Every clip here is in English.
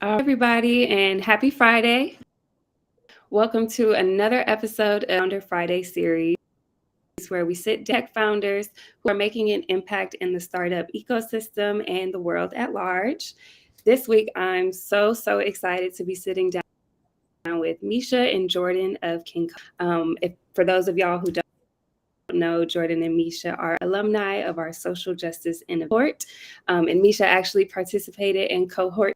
Everybody, and happy Friday. Welcome to another episode of Founder Friday series where we sit down with tech founders who are making an impact in the startup ecosystem and the world at large. This week, I'm so excited to be sitting down with Misha and Jordan of kinkofa. For those of y'all who don't know, Jordan and Misha are alumni of our social justice in cohort. And Misha actually participated in cohort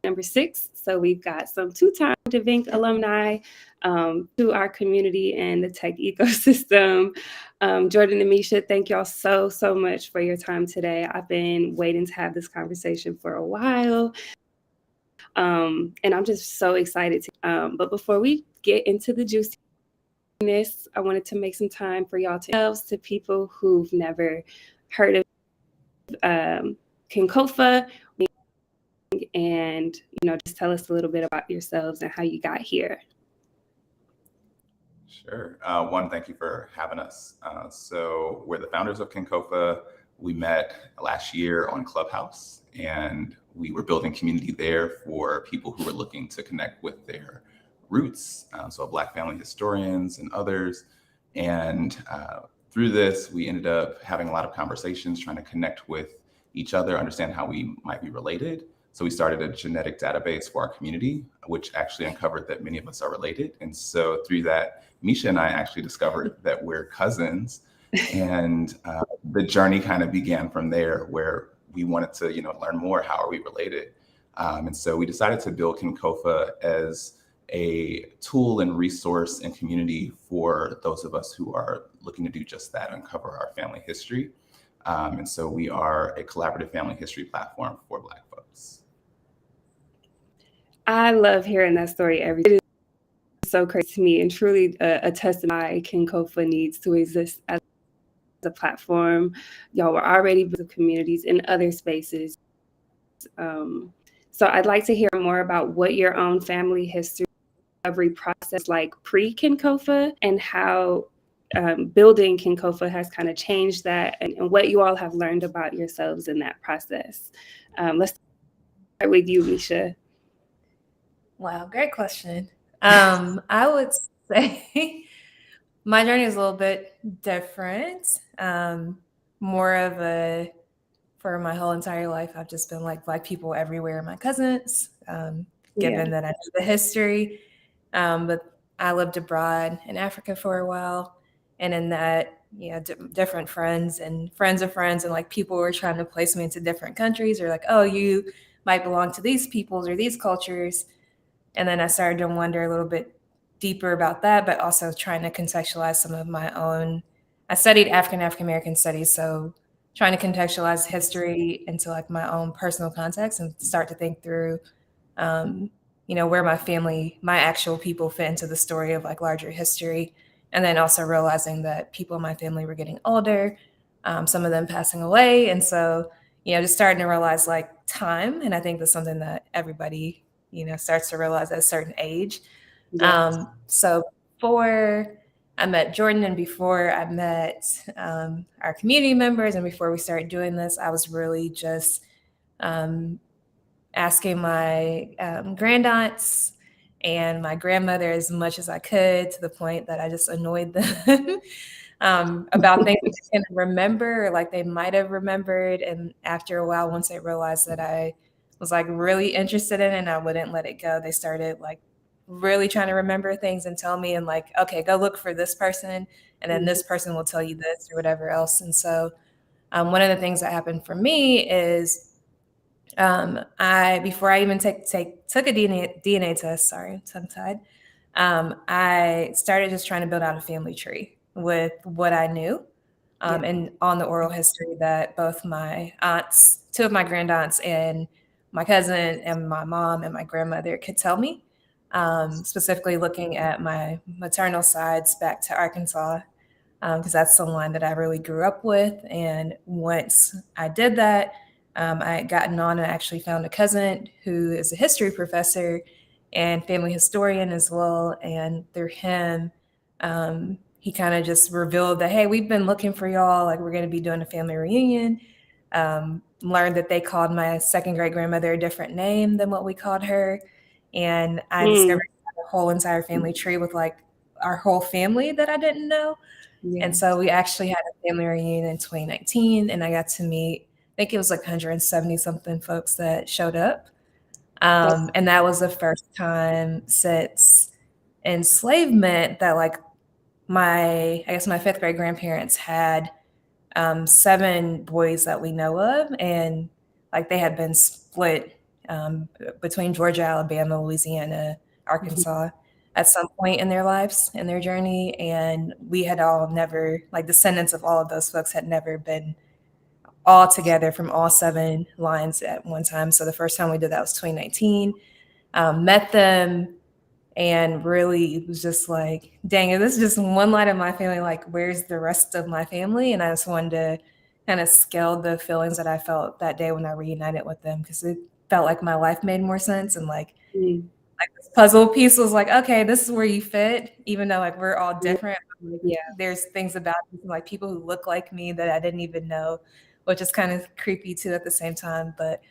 number 6. So we've got some two-time DivInc alumni to our community and the tech ecosystem. Jordan and Misha, thank y'all so much for your time today. I've been waiting to have this conversation for a while. And I'm just so excited. But before we get into the juiciness, I wanted to make some time for y'all to people who've never heard of kinkofa, and just tell us a little bit about yourselves and how you got here. Sure. One, thank you for having us. So we're the founders of kinkofa. We met last year on Clubhouse, and we were building community there for people who were looking to connect with their roots, so Black family historians and others. And through this, we ended up having a lot of conversations, trying to connect with each other, understand how we might be related. So we started a genetic database for our community, which actually uncovered that many of us are related. And so through that, Misha and I actually discovered that we're cousins. And the journey kind of began from there, where we wanted to, learn more. How are we related? And so we decided to build kinkofa as a tool and resource and community for those of us who are looking to do just that, uncover our family history. And so we are a collaborative family history platform for Black folks. I love hearing that story every day. It is so crazy to me, and truly a testament why kinkofa needs to exist as a platform. Y'all were already building communities in other spaces. So I'd like to hear more about what your own family history recovery process like pre-kinkofa, and how building kinkofa has kind of changed that, and what you all have learned about yourselves in that process. Let's start with you, Misha. Wow, great question. I would say my journey is a little bit different. More of for my whole entire life, I've just been like Black people everywhere, my cousins, given that I know the history. But I lived abroad in Africa for a while. And in that, different friends and friends of friends, and like people were trying to place me into different countries, or like, oh, you might belong to these peoples or these cultures. And then I started to wonder a little bit deeper about that, but also trying to contextualize some of my own. I studied African American studies, so trying to contextualize history into like my own personal context and start to think through, where my family, my actual people fit into the story of like larger history. And then also realizing that people in my family were getting older, some of them passing away. And so, just starting to realize like time. And I think that's something that everybody starts to realize at a certain age. Yes. So before I met Jordan, and before I met our community members, and before we started doing this, I was really just asking my grandaunts and my grandmother as much as I could, to the point that I just annoyed them about things they couldn't remember, or like they might have remembered. And after a while, once they realized that I was like really interested in it and I wouldn't let it go, they started like really trying to remember things and tell me, and like, okay, go look for this person, and then this person will tell you this or whatever else. And so one of the things that happened for me is before I even took a DNA test, sorry, tongue-tied, I started just trying to build out a family tree with what I knew. And on the oral history that both my aunts, two of my grandaunts, and my cousin and my mom and my grandmother could tell me, specifically looking at my maternal sides back to Arkansas, because that's the line that I really grew up with. And once I did that, I had gotten on and actually found a cousin who is a history professor and family historian as well. And through him, he kind of just revealed that, hey, we've been looking for y'all. Like, we're going to be doing a family reunion. learned that they called my second great grandmother a different name than what we called her. And I discovered a whole entire family tree with like our whole family that I didn't know. Yeah. And so we actually had a family reunion in 2019, and I got to meet, I think it was like 170 something folks that showed up. And that was the first time since enslavement that like my fifth grade grandparents had 7 boys that we know of, and like they had been split between Georgia, Alabama, Louisiana, Arkansas at some point in their lives, in their journey. And we had all never, like descendants of all of those folks had never been all together from all 7 lines at one time. So the first time we did that was 2019. Met them, and really it was just like, dang, if this is just one line of my family, like where's the rest of my family? And I just wanted to kind of scale the feelings that I felt that day when I reunited with them, because it felt like my life made more sense. And like this puzzle piece was like, okay, this is where you fit, even though like we're all different. Like, there's things about like people who look like me that I didn't even know, which is kind of creepy too at the same time. But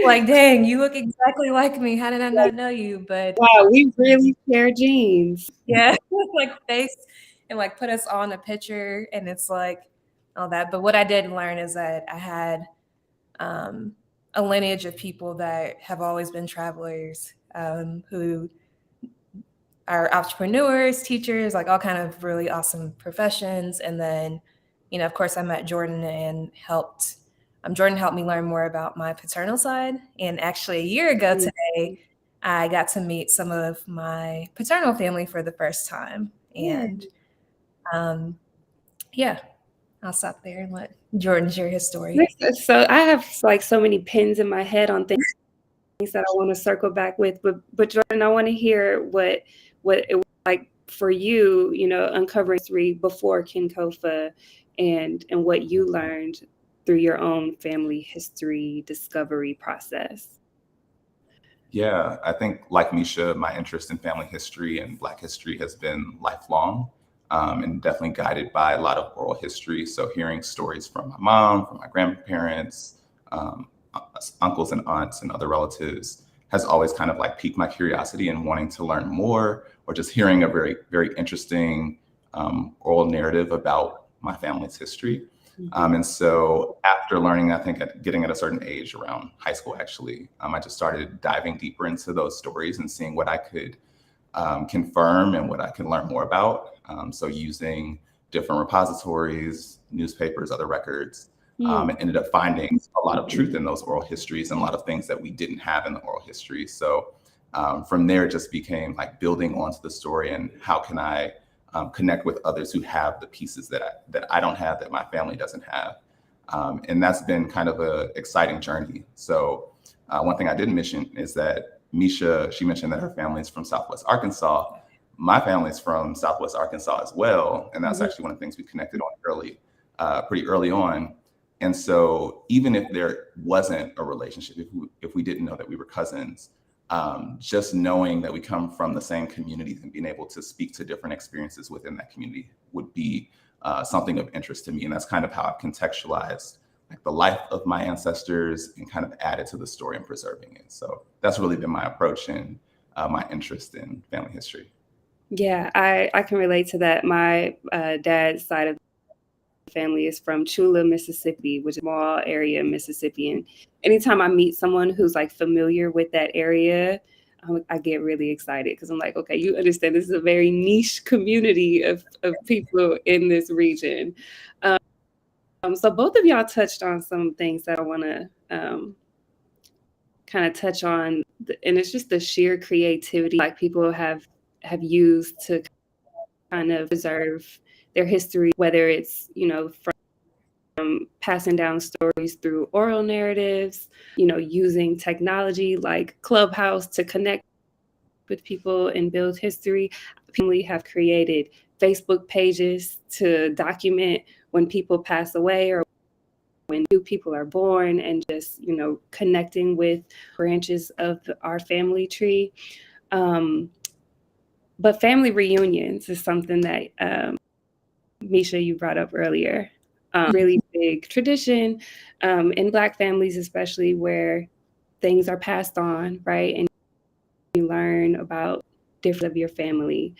like, dang, you look exactly like me. How did I not know you? But wow, we really share genes. Yeah, like face and like put us all in a picture, and it's like all that. But what I did learn is that I had a lineage of people that have always been travelers, who are entrepreneurs, teachers, like all kind of really awesome professions. And then, of course, I met Jourdan and Jourdan helped me learn more about my paternal side. And actually a year ago today, I got to meet some of my paternal family for the first time. And I'll stop there and let Jourdan share his story. So I have like so many pins in my head on things that I want to circle back with, but Jourdan, I want to hear what it was like for you, uncovering history before kinkofa, and what you learned through your own family history discovery process. Yeah, I think like Misha, my interest in family history and Black history has been lifelong, and definitely guided by a lot of oral history. So hearing stories from my mom, from my grandparents, uncles and aunts and other relatives has always kind of like piqued my curiosity and wanting to learn more, or just hearing a very, very interesting oral narrative about my family's history. And so after learning, I think getting at a certain age, around high school, actually, I just started diving deeper into those stories and seeing what I could confirm and what I can learn more about. So using different repositories, newspapers, other records, and ended up finding a lot of truth in those oral histories and a lot of things that we didn't have in the oral history. So from there, it just became like building onto the story and how can I connect with others who have the pieces that I don't have, that my family doesn't have. And that's been kind of an exciting journey. So one thing I didn't mention is that Misha, she mentioned that her family is from Southwest Arkansas. My family's from Southwest Arkansas as well. And that's actually one of the things we connected on pretty early on. And so even if there wasn't a relationship, if we didn't know that we were cousins, just knowing that we come from the same communities and being able to speak to different experiences within that community would be something of interest to me. And that's kind of how I've contextualized like the life of my ancestors and kind of added to the story and preserving it. So that's really been my approach and my interest in family history. Yeah, I can relate to that. My dad's side of the family is from Chula, Mississippi, which is a small area in Mississippi. And anytime I meet someone who's like familiar with that area, I get really excited because I'm like, okay, you understand this is a very niche community of people in this region. So both of y'all touched on some things that I want to kind of touch on, and it's just the sheer creativity like people have used to kind of preserve their history, whether it's from passing down stories through oral narratives, using technology like Clubhouse to connect with people and build history. People have created Facebook pages to document when people pass away or when new people are born, and just connecting with branches of our family tree. But family reunions is something that Misha, you brought up earlier. Really big tradition in Black families, especially where things are passed on, right? And you learn about different of your family.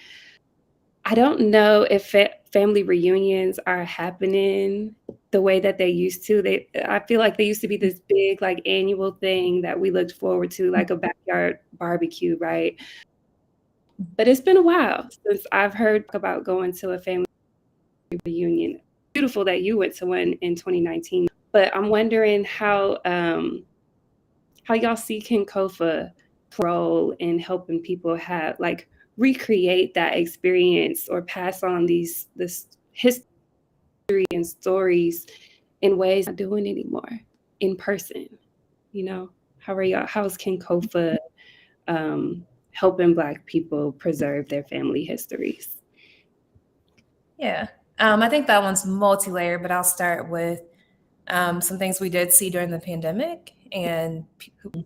I don't know if family reunions are happening the way that they used to. I feel like they used to be this big, like, annual thing that we looked forward to, like a backyard barbecue, right? But it's been a while since I've heard about going to a family reunion. Beautiful that you went to one in 2019, but I'm wondering how y'all see Kinkofa role in helping people have like recreate that experience or pass on this history and stories in ways not doing anymore in person. You know, how's Kinkofa helping Black people preserve their family histories? Yeah. I think that one's multi-layered, but I'll start with some things we did see during the pandemic and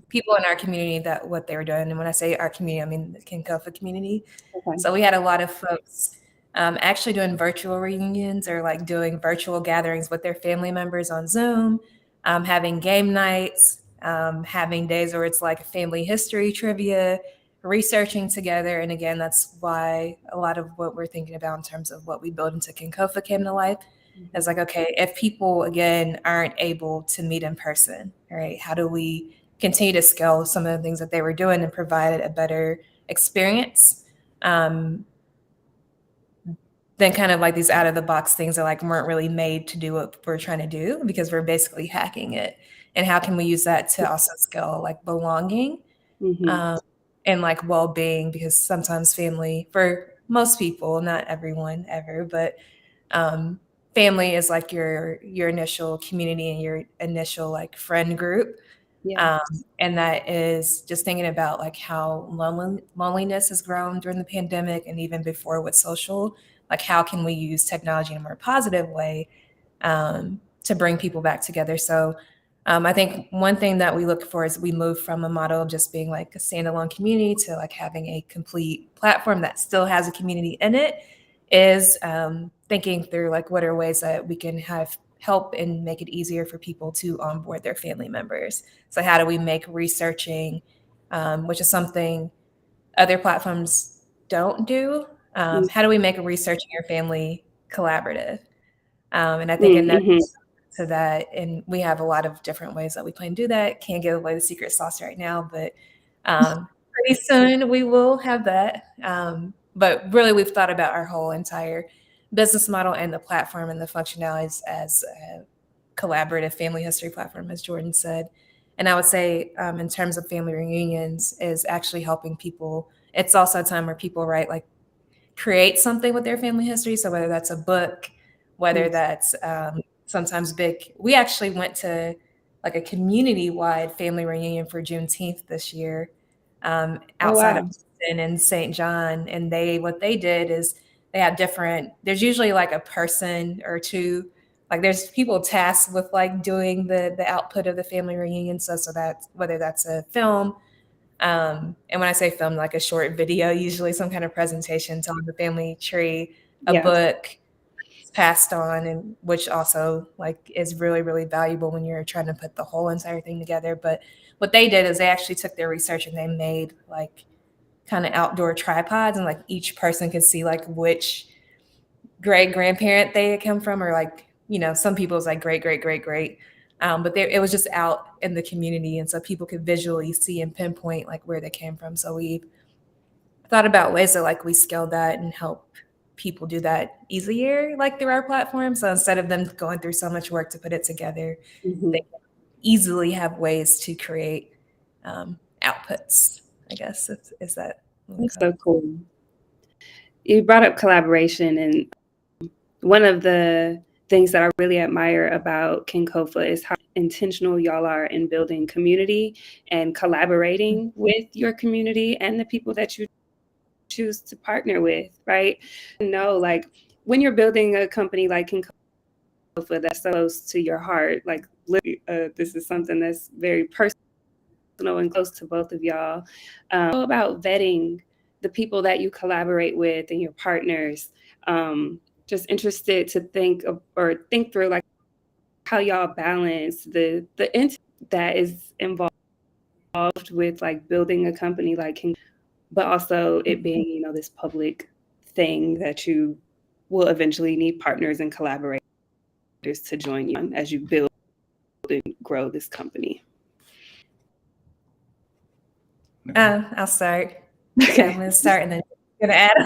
people in our community that what they were doing. And when I say our community, I mean the Kinkofa community. Okay. So we had a lot of folks actually doing virtual reunions or like doing virtual gatherings with their family members on Zoom, having game nights, having days where it's like family history trivia, researching together. And again, that's why a lot of what we're thinking about in terms of what we build into Kinkofa came to life. It's like, okay, if people, again, aren't able to meet in person, right, how do we continue to scale some of the things that they were doing and provide a better experience than kind of like these out of the box things that like weren't really made to do what we're trying to do because we're basically hacking it. And how can we use that to also scale like belonging and like well-being? Because sometimes family, for most people, not everyone ever, but family is like your initial community and your initial like friend group. Yeah. And that is just thinking about like how loneliness has grown during the pandemic and even before with social, like how can we use technology in a more positive way to bring people back together. So I think one thing that we look for is we move from a model of just being like a standalone community to like having a complete platform that still has a community in it, is thinking through like what are ways that we can have help and make it easier for people to onboard their family members. So how do we make researching, which is something other platforms don't do, how do we make researching your family collaborative? And I think in that to that, and we have a lot of different ways that we plan to do that. Can't give away the secret sauce right now, but pretty soon we will have that. But really, we've thought about our whole entire business model and the platform and the functionalities as a collaborative family history platform, as Jourdan said. And I would say, in terms of family reunions, is actually helping people. It's also a time where people create something with their family history. So whether that's a book, whether that's sometimes big. We actually went to like a community-wide family reunion for Juneteenth this year outside of Houston and St. John. And what they did is they had there's usually like a person or two, like there's people tasked with like doing the output of the family reunion. So that's whether that's a film, and when I say film, like a short video, usually some kind of presentation telling the family tree, a book passed on, and which also like is really, really valuable when you're trying to put the whole entire thing together. But what they did is they actually took their research and they made like kind of outdoor tripods, and like each person could see like which great grandparent they had come from, or like, you know, some people's like great, great, great, great. But it was just out in the community. And so people could visually see and pinpoint like where they came from. So we thought about ways that like we scale that and help people do that easier, like through our platform. So instead of them going through so much work to put it together, they can easily have ways to create outputs, I guess. Is that? That's so cool. You brought up collaboration, and one of the things that I really admire about Kinkofa is how intentional y'all are in building community and collaborating with your community and the people that you choose to partner with, right? No, like when you're building a company like Kinkofa that's so close to your heart, like this is something that's very personal and close to both of y'all. About vetting the people that you collaborate with and your partners. Just interested to think through like how y'all balance the intent that is involved with like building a company like King, but also it being, you know, this public thing that you will eventually need partners and collaborators to join you as you build and grow this company. I'll start. Okay. So I'm going to start and then I'm going to add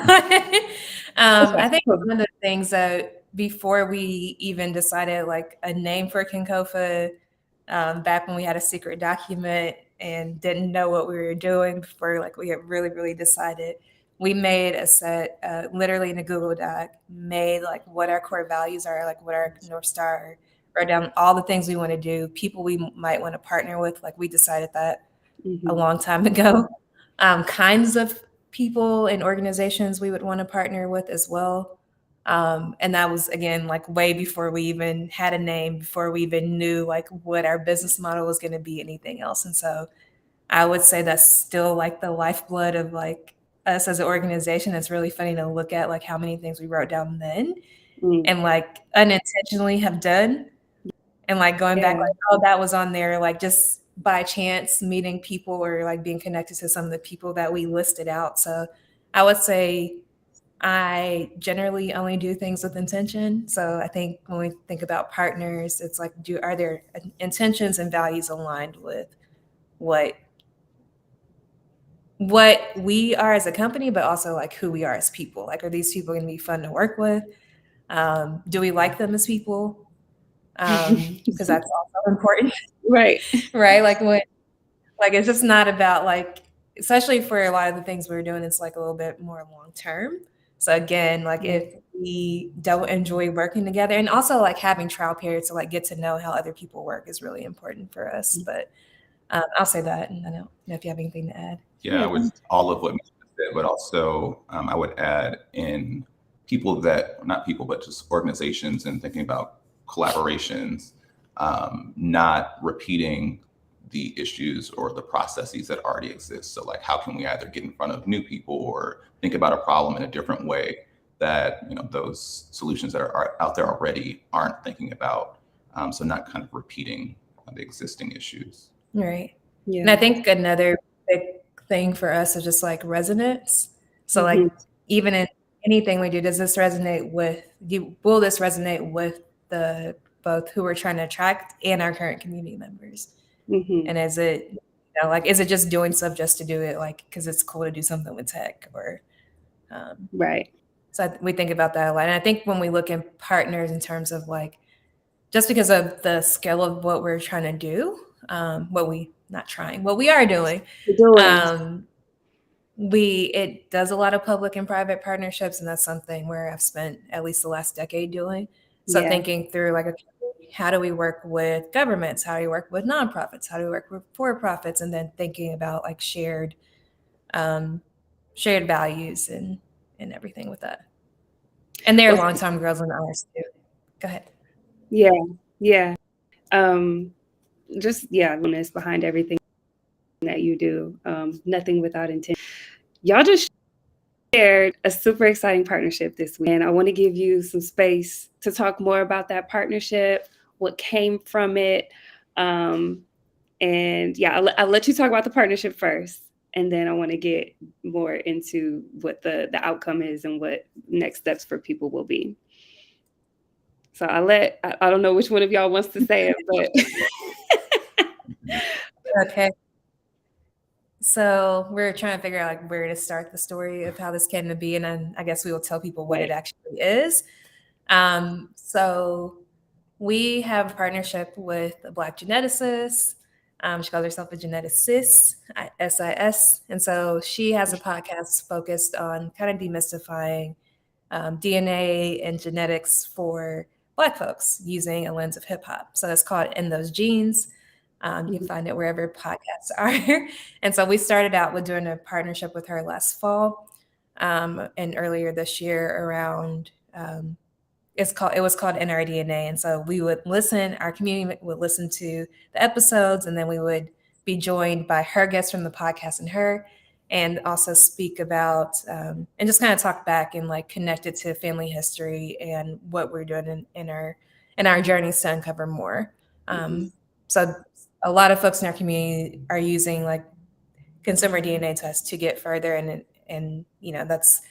on. I think one of the things that before we even decided like a name for kinkofa, back when we had a secret document and didn't know what we were doing before like we had really decided, we made a set literally in a Google Doc, made like what our core values are, like what our North Star are, wrote down all the things we want to do, people we might want to partner with. Like we decided that a long time ago. Kinds of people and organizations we would want to partner with as well. And that was, again, like way before we even had a name, before we even knew like what our business model was going to be, anything else. And so I would say that's still like the lifeblood of like us as an organization. It's really funny to look at like how many things we wrote down then and like unintentionally have done. And like going back, like, oh, that was on there, like just by chance meeting people or like being connected to some of the people that we listed out. So I would say I generally only do things with intention. So I think when we think about partners, it's like, are there intentions and values aligned with what we are as a company, but also like who we are as people? Like, are these people going to be fun to work with? Do we like them as people? Because that's also important. Right. Like when, like, it's just not about like, especially for a lot of the things we're doing, it's like a little bit more long-term. So again, like if we don't enjoy working together, and also like having trial periods to like get to know how other people work is really important for us. But I'll say that, and I don't know if you have anything to add. Yeah, with all of what Misha said, but also I would add in people that, not people, but just organizations and thinking about collaborations, not repeating the issues or the processes that already exist. So like, how can we either get in front of new people or think about a problem in a different way that, you know, those solutions that are out there already aren't thinking about. So not kind of repeating the existing issues. Right. Yeah. And I think another big thing for us is just like resonance. So like even in anything we do, will this resonate with the both who we're trying to attract and our current community members? And is it, you know, like, is it just doing stuff just to do it, like, because it's cool to do something with tech or right. So we think about that a lot. And I think when we look at partners in terms of like, just because of the scale of what we're trying to do, what we are doing, it does a lot of public and private partnerships. And that's something where I've spent at least the last decade doing. So thinking through like, how do we work with governments? How do we work with nonprofits? How do we work with for-profits? And then thinking about like shared values and everything with that. And they're longtime girls in ours too. Go ahead. Yeah. Just oneness behind everything that you do. Nothing without intent. Y'all just shared a super exciting partnership this week, and I want to give you some space to talk more about that partnership, what came from it, and I'll let you talk about the partnership first, and then I want to get more into what the outcome is and what next steps for people will be. So I don't know which one of y'all wants to say it, but okay. So we're trying to figure out like where to start the story of how this came to be, and then I guess we will tell people what it actually is. So we have a partnership with a Black geneticist. She calls herself a geneticist, SIS. And so she has a podcast focused on kind of demystifying DNA and genetics for Black folks using a lens of hip hop. So it's called In Those Genes. You can find it wherever podcasts are. And so we started out with doing a partnership with her last fall and earlier this year around it was called In Our DNA. And so we would our community would listen to the episodes, and then we would be joined by her guests from the podcast and also speak about and just kind of talk back and like connect it to family history and what we're doing in and our journeys to uncover more. So a lot of folks in our community are using like consumer DNA tests to get further, and that's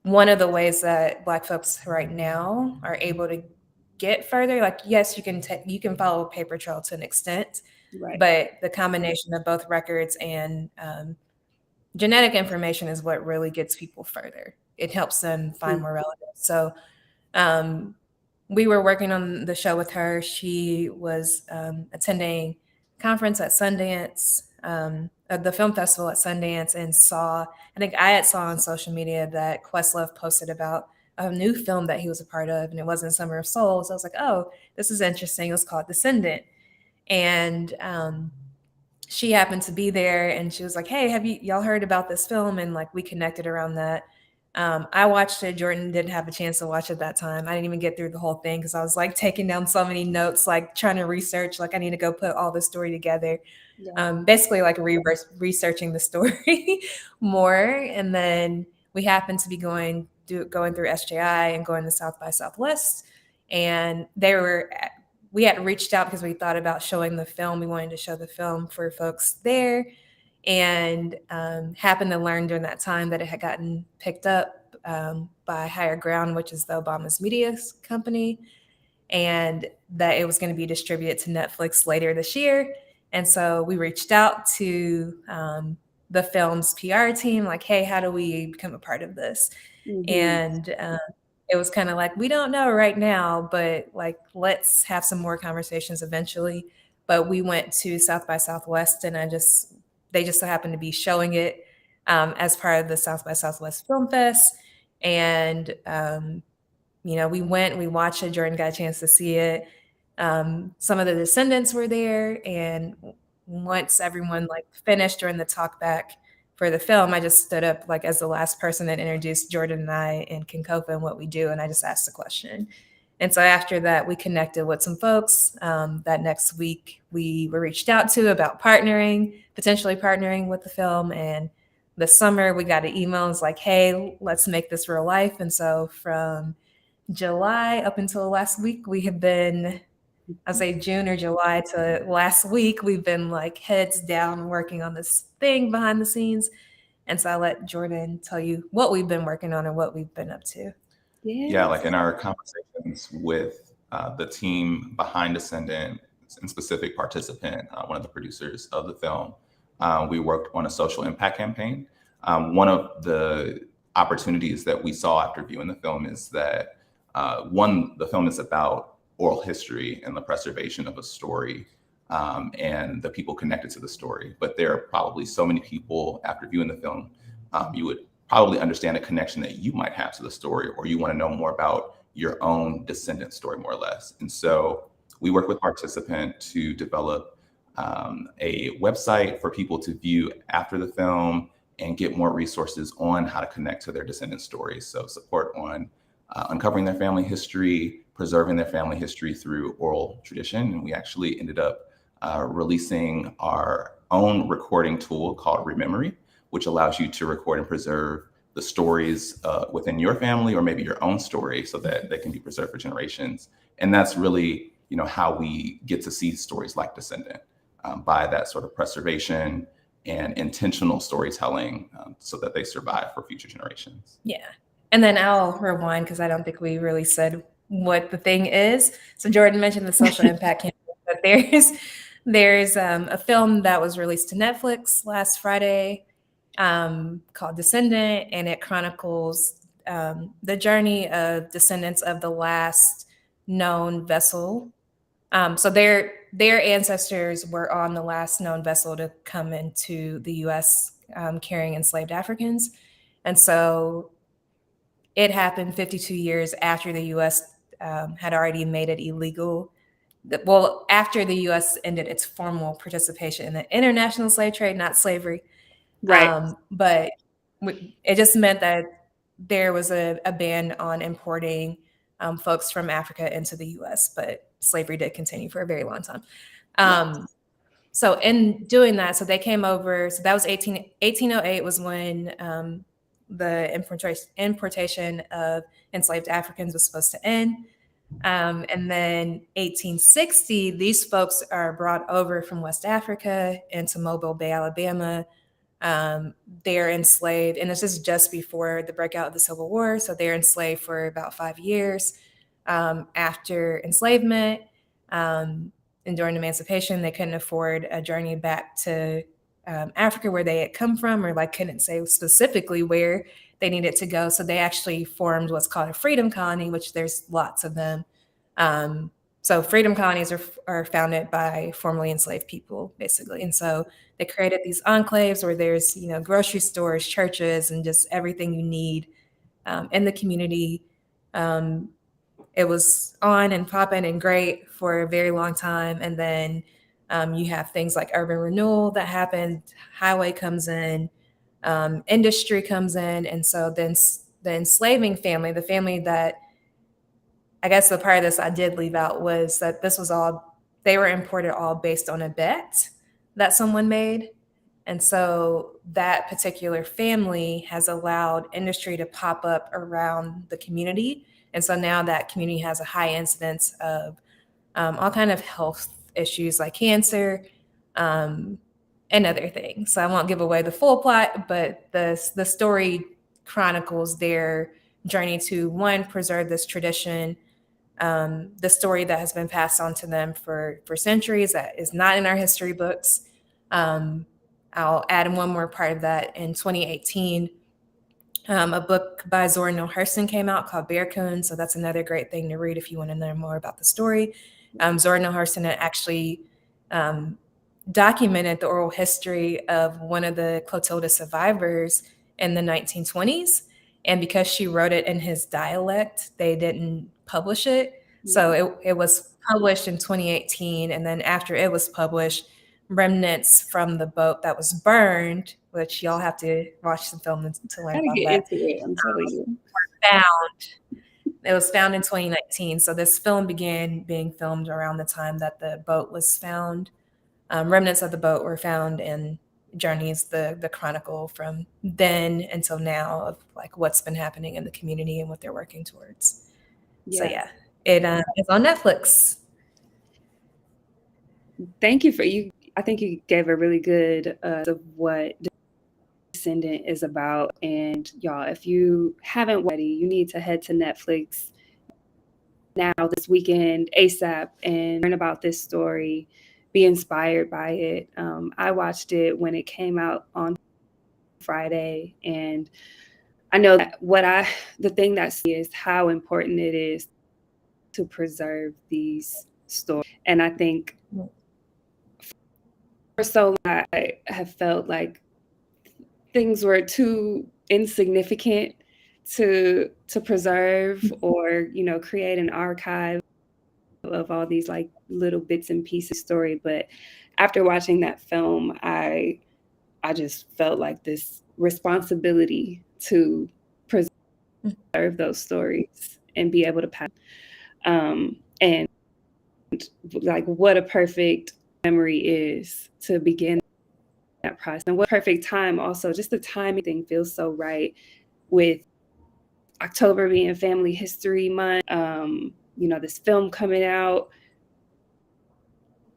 one of the ways that Black folks right now are able to get further. Like, yes, you can follow a paper trail to an extent, Right. but the combination of both records and genetic information is what really gets people further. It helps them find more relatives. So we were working on the show with her. She was attending conference at Sundance, at the film festival at Sundance, and I think I had saw on social media that Questlove posted about a new film that he was a part of, and it wasn't Summer of Souls. I was like, oh, this is interesting. It was called Descendant. And she happened to be there, and she was like, hey, have y'all heard about this film? And like, we connected around that. I watched it. Jordan didn't have a chance to watch it that time. I didn't even get through the whole thing because I was like taking down so many notes, like trying to research, like I need to go put all the story together. Basically like researching the story more. And then we happened to be going through SJI and going to South by Southwest. And we had reached out because we thought about showing the film. We wanted to show the film for folks there. And happened to learn during that time that it had gotten picked up by Higher Ground, which is the Obama's media company, and that it was going to be distributed to Netflix later this year. And so we reached out to the film's PR team, like, hey, how do we become a part of this? And it was kind of like, we don't know right now, but like, let's have some more conversations eventually. But we went to South by Southwest, and they just so happened to be showing it as part of the South by Southwest Film Fest. And, we went, we watched it. Jordan got a chance to see it. Some of the descendants were there. And once everyone like finished during the talk back for the film, I just stood up like as the last person that introduced Jordan and I and kinkofa and what we do. And I just asked the question. And so after that, we connected with some folks that next week we were reached out to about potentially partnering with the film. And this summer we got an email. It's like, hey, let's make this real life. And so from July up until last week, we have been, I'll say June or July to last week, we've been like heads down working on this thing behind the scenes. And so I'll let Jordan tell you what we've been working on and what we've been up to. Yeah, like in our conversations with the team behind Descendant, and specific participant, one of the producers of the film, we worked on a social impact campaign. One of the opportunities that we saw after viewing the film is that the film is about oral history and the preservation of a story and the people connected to the story. But there are probably so many people after viewing the film, you would probably understand a connection that you might have to the story, or you want to know more about your own descendant story, more or less. And so we work with participant to develop a website for people to view after the film and get more resources on how to connect to their descendant stories. So support on uncovering their family history, preserving their family history through oral tradition. And we actually ended up releasing our own recording tool called Rememory, which allows you to record and preserve the stories within your family or maybe your own story so that they can be preserved for generations. And that's really, how we get to see stories like Descendant by that sort of preservation and intentional storytelling so that they survive for future generations. Yeah. And then I'll rewind because I don't think we really said what the thing is. So Jordan mentioned the social impact campaign, but there's a film that was released to Netflix last Friday called Descendant, and it chronicles the journey of descendants of the last known vessel. So their ancestors were on the last known vessel to come into the U.S. Carrying enslaved Africans. And so it happened 52 years after the U.S. Had already made it illegal. Well, after the U.S. ended its formal participation in the international slave trade, not slavery. Right. But it just meant that there was a ban on importing folks from Africa into the U.S., but slavery did continue for a very long time. So in doing that, so they came over, so that was 1808 was when the importation of enslaved Africans was supposed to end. And then 1860, these folks are brought over from West Africa into Mobile Bay, Alabama. They're enslaved, and this is just before the breakout of the Civil War. So they're enslaved for about 5 years. After enslavement and during emancipation, they couldn't afford a journey back to Africa where they had come from, or like couldn't say specifically where they needed to go. So they actually formed what's called a freedom colony, which there's lots of them. So freedom colonies are founded by formerly enslaved people, basically. And so they created these enclaves where there's, grocery stores, churches, and just everything you need in the community. It was on and popping and great for a very long time. And then you have things like urban renewal that happened, highway comes in, industry comes in. And so then the enslaving family, the family that, I guess the part of this I did leave out was that they were imported all based on a bet that someone made. And so that particular family has allowed industry to pop up around the community. And so now that community has a high incidence of all kind of health issues like cancer and other things. So I won't give away the full plot, but the story chronicles their journey to, one, preserve this tradition, the story that has been passed on to them for centuries that is not in our history books. I'll add one more part of that. In 2018, a book by Zora Neale Hurston came out called Bear Coon. So that's another great thing to read if you want to know more about the story. Zora Neale Hurston had actually documented the oral history of one of the Clotilda survivors in the 1920s. And because she wrote it in his dialect, they didn't publish it. So it was published in 2018. And then after it was published, remnants from the boat that was burned, which y'all have to watch the film to learn about that. Into it, I'm telling you. It was found in 2019. So this film began being filmed around the time that the boat was found. Remnants of the boat were found, and journeys the chronicle from then until now of like what's been happening in the community and what they're working towards. So yeah, it's on Netflix. Thank you for you. I think you gave a really good of what Descendant is about. And y'all, if you haven't already, you need to head to Netflix now this weekend ASAP and learn about this story, be inspired by it. I watched it when it came out on Friday, and I know that the thing that is how important it is to preserve these stories. And I think for so long, I have felt like things were too insignificant to preserve or, create an archive of all these like little bits and pieces story. But after watching that film, I just felt like this responsibility to preserve those stories and be able to pass. And like what a perfect memory is to begin that process, and what perfect time also, just the timing thing feels so right with October being Family History Month, this film coming out.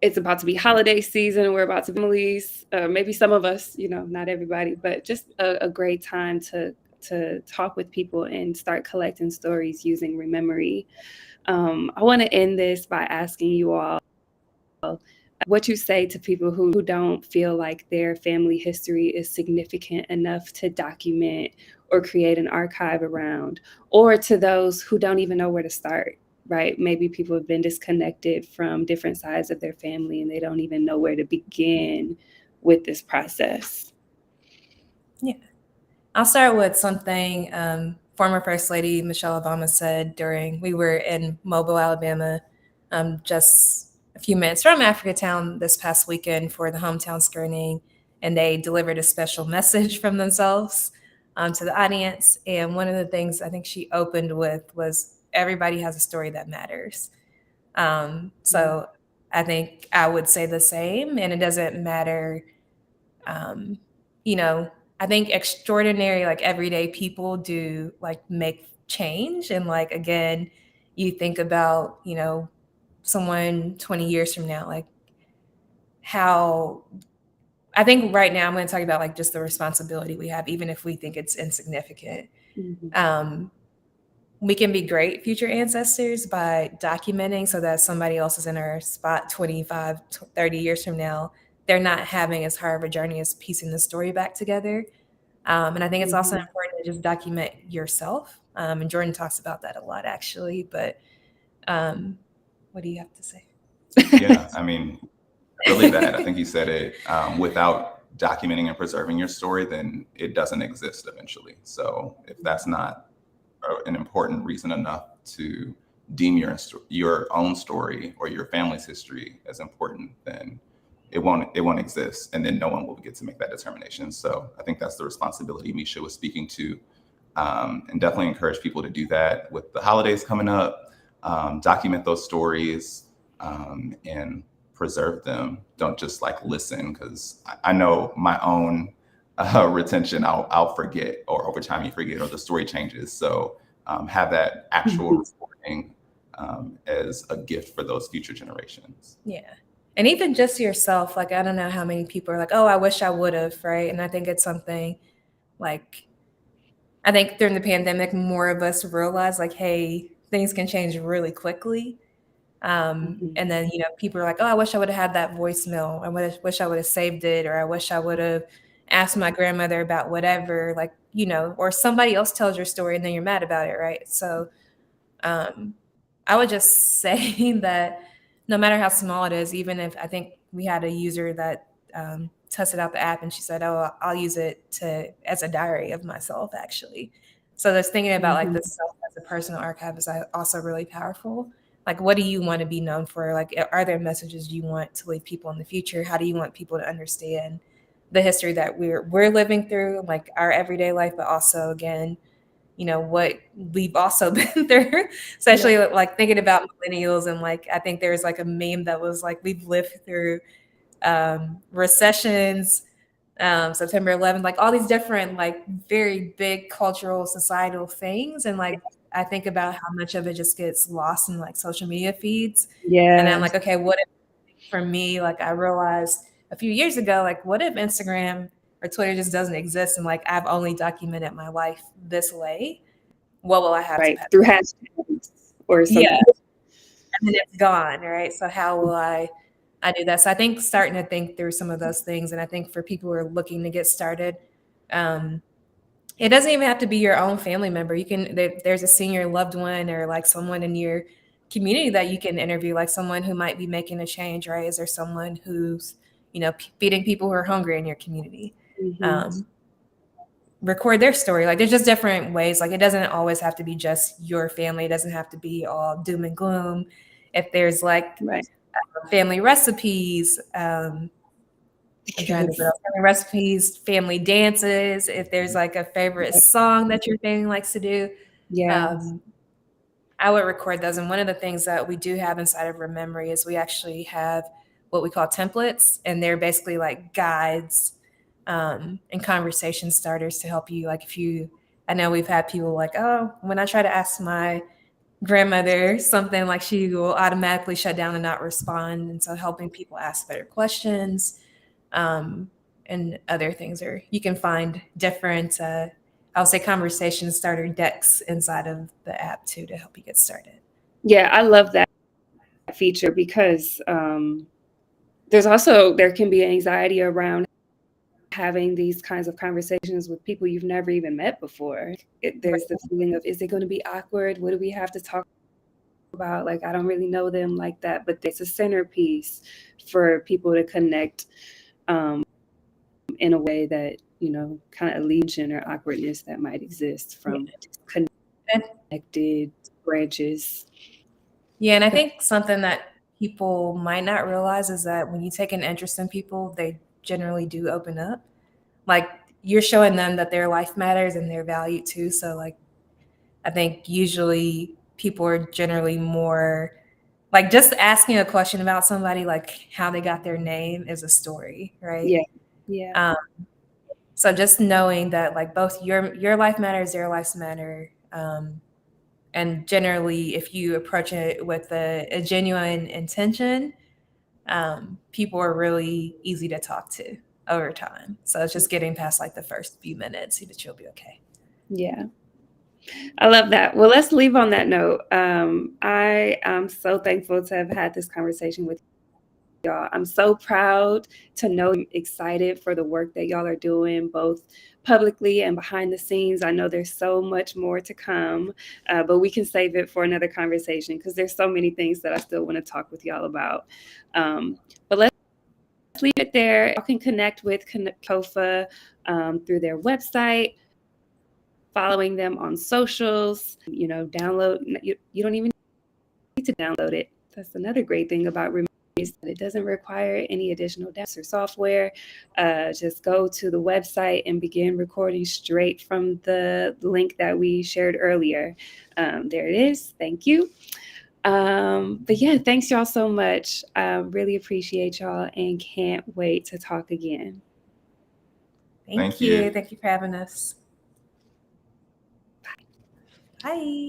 It's about to be holiday season. We're about to be families, maybe some of us, not everybody, but just a great time to talk with people and start collecting stories using Rememory. I want to end this by asking you all what you say to people who don't feel like their family history is significant enough to document or create an archive around, or to those who don't even know where to start, right? Maybe people have been disconnected from different sides of their family and they don't even know where to begin with this process. Yeah. I'll start with something former First Lady Michelle Obama said we were in Mobile, Alabama, just a few minutes from Africatown this past weekend for the hometown screening, and they delivered a special message from themselves to the audience. And one of the things I think she opened with was everybody has a story that matters. So I think I would say the same, and it doesn't matter, I think extraordinary, like everyday people do like make change. And like, again, you think about, someone 20 years from now, like how I think right now I'm going to talk about like just the responsibility we have, even if we think it's insignificant. We can be great future ancestors by documenting so that somebody else is in our spot 25, 30 years from now. They're not having as hard of a journey as piecing the story back together. And I think it's also important to just document yourself. And Jourdan talks about that a lot, actually. But what do you have to say? Yeah, I mean, really that. I think you said it. Without documenting and preserving your story, then it doesn't exist eventually. So if that's not an important reason enough to deem your own story or your family's history as important, then it won't exist, and then no one will get to make that determination. So I think that's the responsibility Misha was speaking to, and definitely encourage people to do that with the holidays coming up. Document those stories and preserve them. Don't just like listen, because I know my own retention, I'll forget, or over time you forget, or the story changes. So have that actual recording as a gift for those future generations. Yeah. And even just yourself, like, I don't know how many people are like, oh, I wish I would have, right? And I think it's something like, I think during the pandemic, more of us realized like, hey, things can change really quickly. And then, people are like, oh, I wish I would have had that voicemail. I wish I would have saved it, or I wish I would have asked my grandmother about whatever, like, or somebody else tells your story and then you're mad about it, right? So I would just say that no matter how small it is, even if I think we had a user that tested out the app and she said, oh, I'll use it as a diary of myself, actually. So just thinking about like the self as a personal archive is also really powerful. Like, what do you want to be known for? Like, are there messages you want to leave people in the future? How do you want people to understand the history that we're living through, like our everyday life, but also, again, what we've also been through, especially like thinking about millennials. And like, I think there's like a meme that was like, we've lived through recessions, September 11th, like all these different, like very big cultural, societal things. And like, I think about how much of it just gets lost in like social media feeds. Yeah. And I'm like, okay, what if for me, like I realized a few years ago, like what if Instagram or Twitter just doesn't exist and like I've only documented my life this way? What will I have right to through hashtags or something? Yeah. And then it's gone, right? So how will I do that? So I think starting to think through some of those things. And I think for people who are looking to get started, it doesn't even have to be your own family member. You can, there's a senior loved one or like someone in your community that you can interview, like someone who might be making a change, right? Is there someone who's, feeding people who are hungry in your community? Record their story. Like there's just different ways. Like it doesn't always have to be just your family. It doesn't have to be all doom and gloom. If there's like family recipes, I'm trying to think of family recipes, family dances. If there's like a favorite song that your family likes to do, I would record those. And one of the things that we do have inside of Rememory is we actually have what we call templates, and they're basically like guides and conversation starters to help you. Like I know we've had people like, oh, when I try to ask my grandmother something, like she will automatically shut down and not respond. And so helping people ask better questions and other things, or you can find different, I'll say conversation starter decks inside of the app too, to help you get started. Yeah, I love that feature because there can be anxiety around having these kinds of conversations with people you've never even met before. There's the feeling of, is it going to be awkward? What do we have to talk about? Like, I don't really know them like that, but it's a centerpiece for people to connect in a way that, kind of allegiance or awkwardness that might exist from connected branches. Yeah, and I think something that people might not realize is that when you take an interest in people, they generally do open up. Like you're showing them that their life matters and their value too. So like, I think usually people are generally more like just asking a question about somebody, like how they got their name is a story, right? Yeah. So just knowing that like both your life matters, their lives matter. And generally, if you approach it with a genuine intention, people are really easy to talk to over time. So it's just getting past like the first few minutes, see that you'll be okay. Yeah. I love that. Well, let's leave on that note. I am so thankful to have had this conversation with y'all. I'm so proud to know you're excited for the work that y'all are doing, both publicly and behind the scenes. I know there's so much more to come, but we can save it for another conversation because there's so many things that I still want to talk with y'all about. But let's leave it there. Y'all can connect with Kinkofa through their website, following them on socials, download. You don't even need to download it. That's another great thing about Remove is that it doesn't require any additional apps or software. Just go to the website and begin recording straight from the link that we shared earlier. There it is. Thank you. But yeah, thanks y'all so much. Really appreciate y'all and can't wait to talk again. Thank you. Thank you for having us. Bye. Bye.